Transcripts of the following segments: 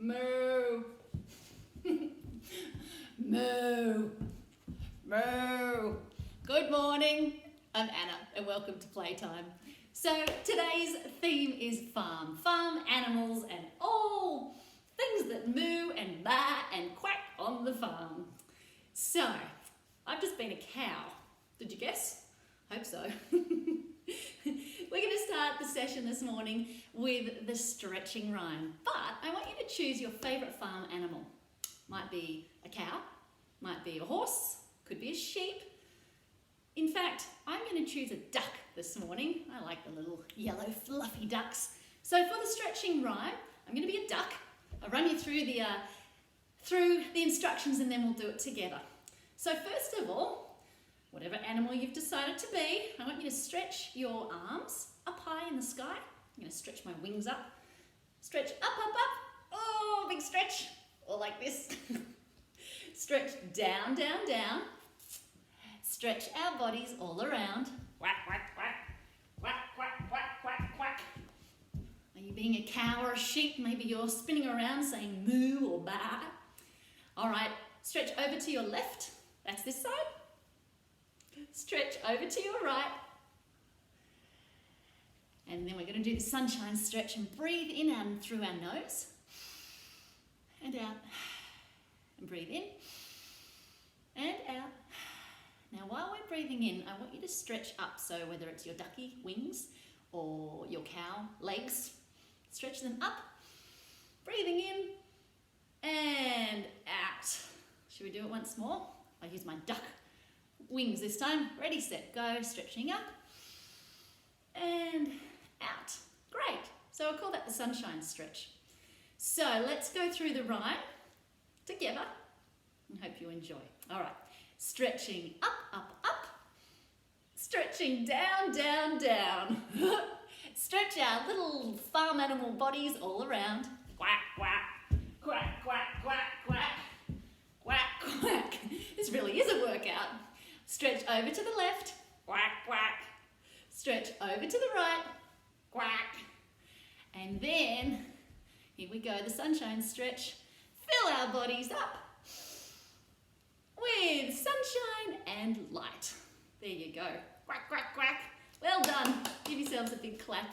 Moo. Moo. Moo. Good morning, I'm Anna and welcome to Playtime. So today's theme is farm animals and all things that moo and baa and quack on the farm. So, I've just been a cow. Did you guess? Hope so. We're going to start the session this morning with the stretching rhyme, but I want you to choose your favourite farm animal. Might be a cow, might be a horse, could be a sheep. In fact, I'm going to choose a duck this morning. I like the little yellow fluffy ducks. So for the stretching rhyme, I'm going to be a duck. I'll run you through the instructions and then we'll do it together. So first of all, whatever animal you've decided to be, I want you to stretch your arms up high in the sky. I'm going to stretch my wings up. Stretch up, up, up. Oh, big stretch. Or like this. Stretch down, down, down. Stretch our bodies all around. Quack, quack, quack. Quack, quack, quack, quack, quack. Are you being a cow or a sheep? Maybe you're spinning around saying moo or baa. All right, stretch over to your left. That's this side. Stretch over to your right. And then we're going to do the sunshine stretch and breathe in and through our nose. And out. And breathe in. And out. Now while we're breathing in, I want you to stretch up. So whether it's your ducky wings or your cow legs, stretch them up. Breathing in and out. Should we do it once more? I'll use my duck wings this time. Ready, set, go. Stretching up and out. Great. So I call that the sunshine stretch. So let's go through the rhyme together and hope you enjoy. All right. Stretching up, up, up. Stretching down, down, down. Stretch our little farm animal bodies all around. Quack, quack. Quack, quack, quack, quack. Quack, quack. This really is a workout. Stretch over to the left. Quack, quack. Stretch over to the right. Quack. And then, here we go, the sunshine stretch. Fill our bodies up with sunshine and light. There you go. Quack, quack, quack. Well done. Give yourselves a big clap.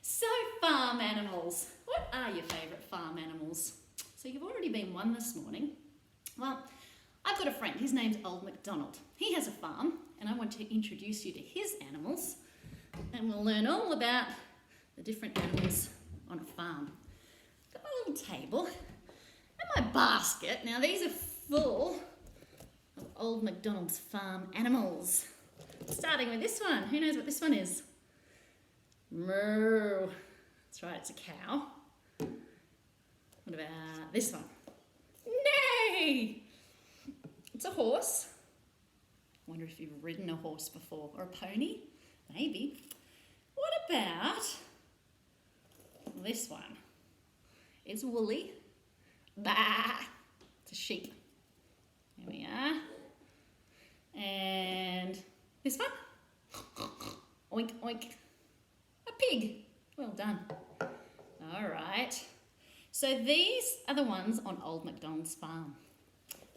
So, farm animals. What are your favourite farm animals? So you've already been one this morning. Well, I've got a friend. His name's Old Macdonald. He has a farm, and I want to introduce you to his animals, and we'll learn all about the different animals on a farm. Got my little table and my basket. Now, these are full of Old Macdonald's farm animals. Starting with this one. Who knows what this one is? Moo. That's right, it's a cow. What about this one? Nay! It's a horse. I wonder if you've ridden a horse before. Or a pony? Maybe. What about this one? It's woolly. Bah! It's a sheep. There we are. And this one? Oink, oink. A pig. Well done. All right. So these are the ones on Old Macdonald's farm.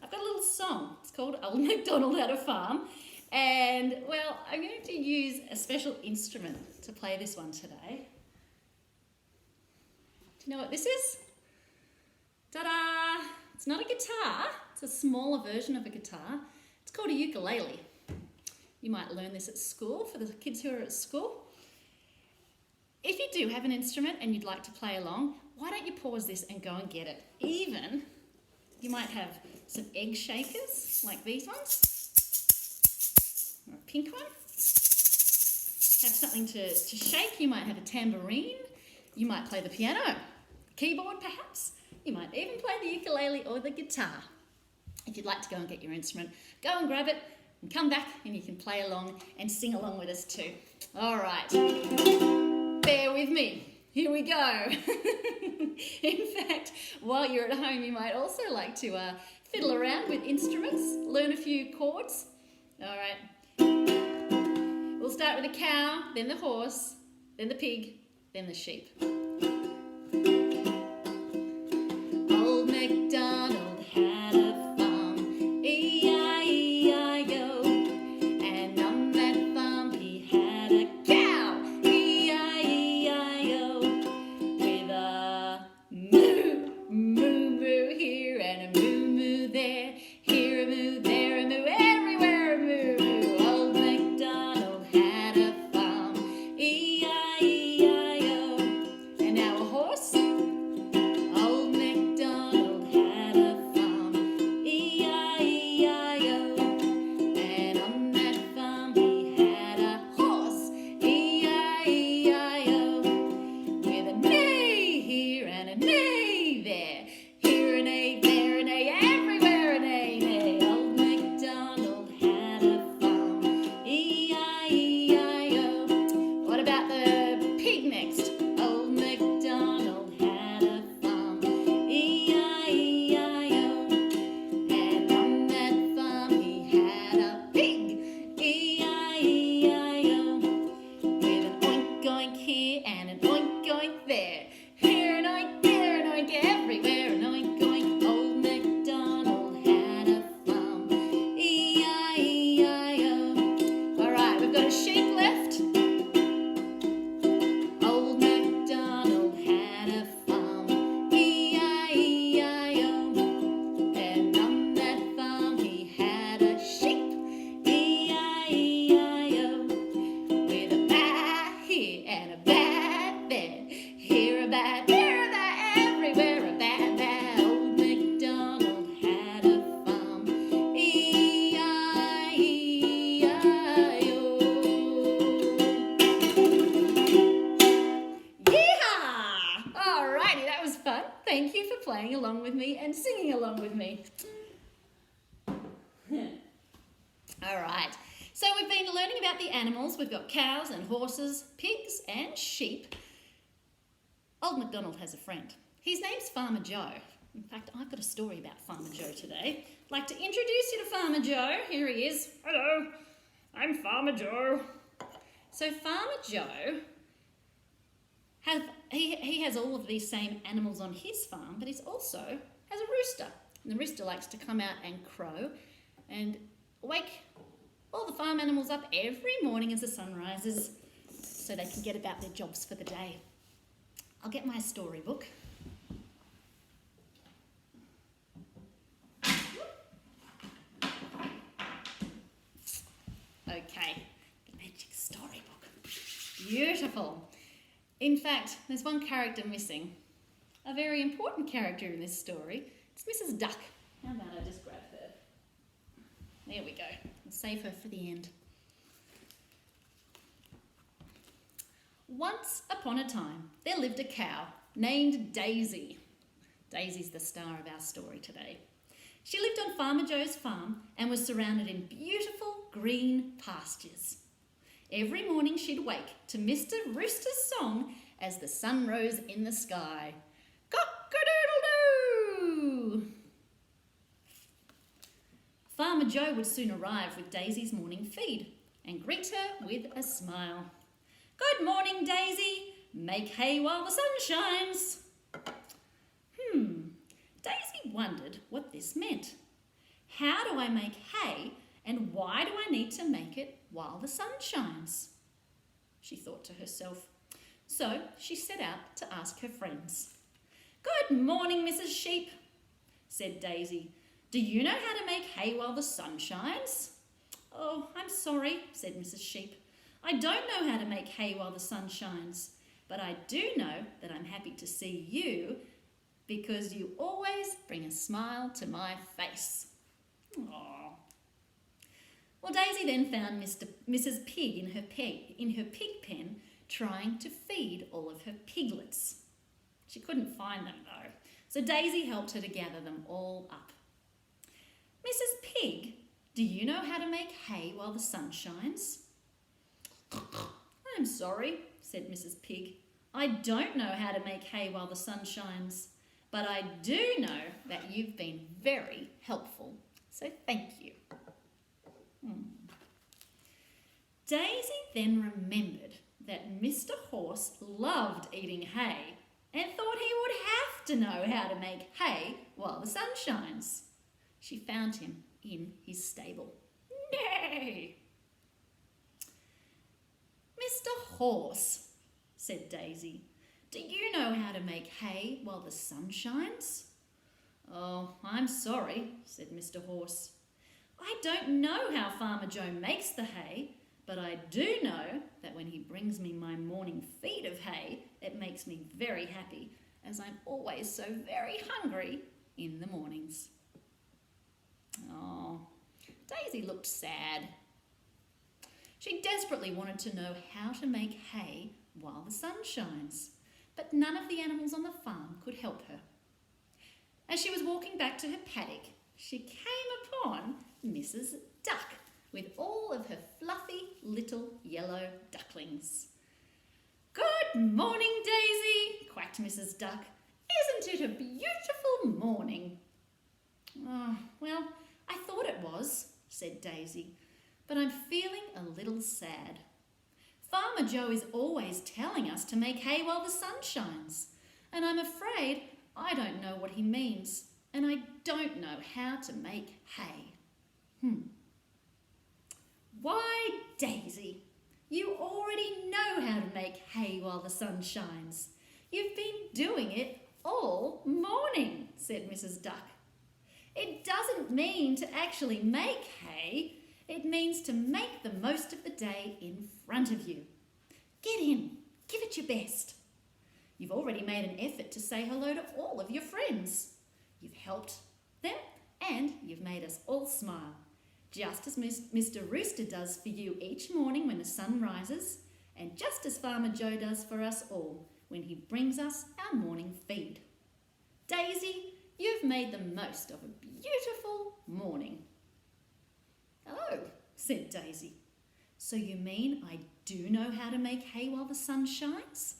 I've got a little song. It's called Old Macdonald Had a Farm. And, well, I'm going to use a special instrument to play this one today. Do you know what this is? Ta-da! It's not a guitar. It's a smaller version of a guitar. It's called a ukulele. You might learn this at school for the kids who are at school. If you do have an instrument and you'd like to play along, why don't you pause this and go and get it? Even, you might have some egg shakers, like these ones, or a pink one. Have something to shake. You might have a tambourine. You might play the piano, keyboard perhaps. You might even play the ukulele or the guitar. If you'd like to go and get your instrument, go and grab it and come back and you can play along and sing along with us too. All right, bear with me. Here we go. In fact, while you're at home, you might also like to fiddle around with instruments, learn a few chords. All right. We'll start with the cow, then the horse, then the pig, then the sheep. pig next. Old Macdonald had a farm, E-I-E-I-O. And on that farm he had a pig, E-I-E-I-O. With an oink oink here and an oink oink there. Here an oink, there an oink, everywhere an oink oink. Old Macdonald had a farm, E-I-E-I-O. All right, we've got a sheep left. Old Macdonald had a farm, E-I-E-I-O. And on that farm he had a sheep, E-I-E-I-O. With a baa here and a baa there. Here a baa, there a baa, everywhere a baa, baa. Old Macdonald had a farm, E-I-E-I-O. Yeehaw! Alrighty, that was fun. Thank you for playing along with me and singing along with me. Alright, so we've been learning about the animals. We've got cows and horses, pigs and sheep. Old Macdonald has a friend. His name's Farmer Joe. In fact, I've got a story about Farmer Joe today. I'd like to introduce you to Farmer Joe. Here he is. Hello, I'm Farmer Joe. So Farmer Joe, he has all of these same animals on his farm, but he also has a rooster. And the rooster likes to come out and crow and wake all the farm animals up every morning as the sun rises so they can get about their jobs for the day. I'll get my storybook. Okay, the magic storybook. Beautiful. In fact, there's one character missing. A very important character in this story. It's Mrs. Duck. How about I just grab her? There we go. I'll save her for the end. Once upon a time, there lived a cow named Daisy. Daisy's the star of our story today. She lived on Farmer Joe's farm and was surrounded in beautiful green pastures. Every morning she'd wake to Mr. Rooster's song as the sun rose in the sky. Cock-a-doodle-doo! Farmer Joe would soon arrive with Daisy's morning feed and greet her with a smile. Good morning, Daisy. Make hay while the sun shines. Daisy wondered what this meant. How do I make hay and why do I need to make it while the sun shines? She thought to herself. So she set out to ask her friends. Good morning, Mrs. Sheep, said Daisy. Do you know how to make hay while the sun shines? Oh, I'm sorry, said Mrs. Sheep. I don't know how to make hay while the sun shines, but I do know that I'm happy to see you because you always bring a smile to my face. Aww. Well, Daisy then found Mrs. Pig in her pig pen trying to feed all of her piglets. She couldn't find them though, so Daisy helped her to gather them all up. Mrs. Pig, do you know how to make hay while the sun shines? I'm sorry, said Mrs. Pig. I don't know how to make hay while the sun shines, but I do know that you've been very helpful, so thank you. Daisy then remembered that Mr. Horse loved eating hay and thought he would have to know how to make hay while the sun shines. She found him in his stable. Nay! Mr. Horse, said Daisy, do you know how to make hay while the sun shines? Oh, I'm sorry, said Mr. Horse. I don't know how Farmer Joe makes the hay, but I do know that when he brings me my morning feed of hay, it makes me very happy, as I'm always so very hungry in the mornings. Oh, Daisy looked sad. She desperately wanted to know how to make hay while the sun shines, but none of the animals on the farm could help her. As she was walking back to her paddock, she came upon Mrs. Duck with all of her fluffy little yellow ducklings. Good Good morning, Daisy, quacked Mrs. Duck. Isn't it a beautiful morning? Oh, well, I thought it was, said Daisy, but I'm feeling a little sad. Farmer Joe is always telling us to make hay while the sun shines, and I'm afraid I don't know what he means, and I don't know how to make hay. Why, Daisy, you already know how to make hay while the sun shines. You've been doing it all morning, said Mrs. Duck. It doesn't mean to actually make hay. It means to make the most of the day in front of you. Get in, give it your best. You've already made an effort to say hello to all of your friends. You've helped them and you've made us all smile, just as Mr. Rooster does for you each morning when the sun rises, and just as Farmer Joe does for us all when he brings us our morning feed. Daisy, you've made the most of a beautiful morning. Oh, said Daisy. So you mean I do know how to make hay while the sun shines?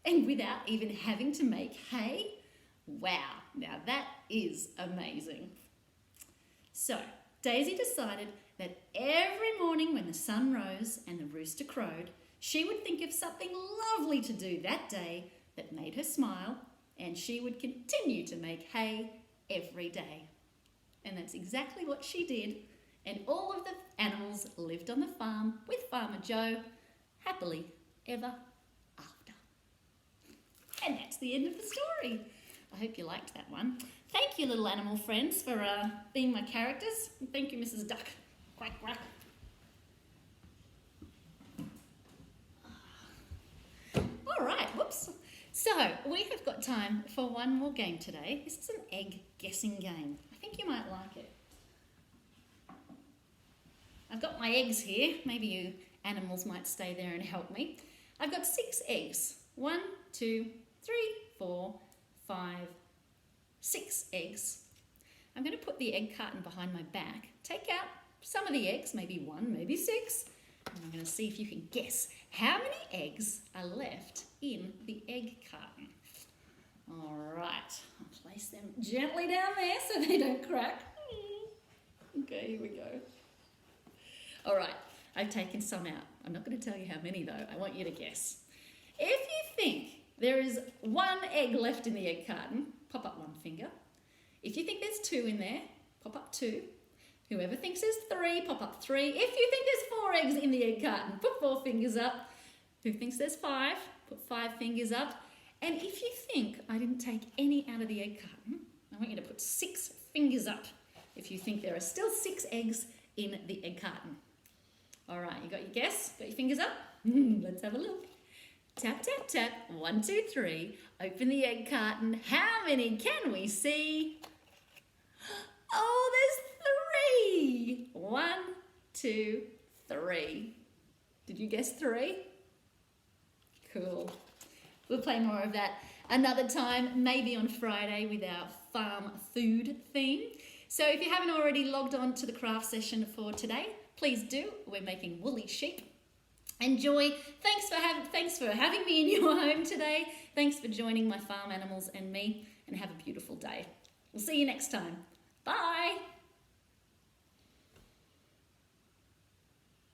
And without even having to make hay? Wow, now that is amazing. So Daisy decided that every morning when the sun rose and the rooster crowed, she would think of something lovely to do that day that made her smile, and she would continue to make hay every day. And that's exactly what she did, and all of the animals lived on the farm with Farmer Joe happily ever after. And that's the end of the story. I hope you liked that one. Thank you, little animal friends, for being my characters. And thank you, Mrs. Duck. Quack, quack. All right, whoops. So we have got time for one more game today. This is an egg guessing game. I think you might like it. I've got my eggs here. Maybe you animals might stay there and help me. I've got 6 eggs. 1, 2, 3, 4, 5, 6 eggs. I'm going to put the egg carton behind my back, take out some of the eggs, maybe 1, maybe 6, and I'm going to see if you can guess how many eggs are left in the egg carton. All right, I'll place them gently down there so they don't crack. Okay, here we go. All right, I've taken some out. I'm not going to tell you how many though. I want you to guess. If you think there is 1 egg left in the egg carton, pop up 1 finger. If you think there's 2 in there, pop up 2. Whoever thinks there's 3, pop up 3. If you think there's 4 eggs in the egg carton, put 4 fingers up. Who thinks there's 5, put 5 fingers up. And if you think I didn't take any out of the egg carton, I want you to put 6 fingers up if you think there are still 6 eggs in the egg carton. All right, you got your guess? Got your fingers up? Let's have a look. Tap, tap, tap. 1, 2, 3. Open the egg carton. How many can we see? Oh, there's 3. 1, 2, 3. Did you guess 3? Cool. We'll play more of that another time, maybe on Friday with our farm food theme. So if you haven't already logged on to the craft session for today, please do. We're making woolly sheep. Enjoy. Thanks for having me in your home today. Thanks for joining my farm animals and me, and have a beautiful day. We'll see you next time. Bye.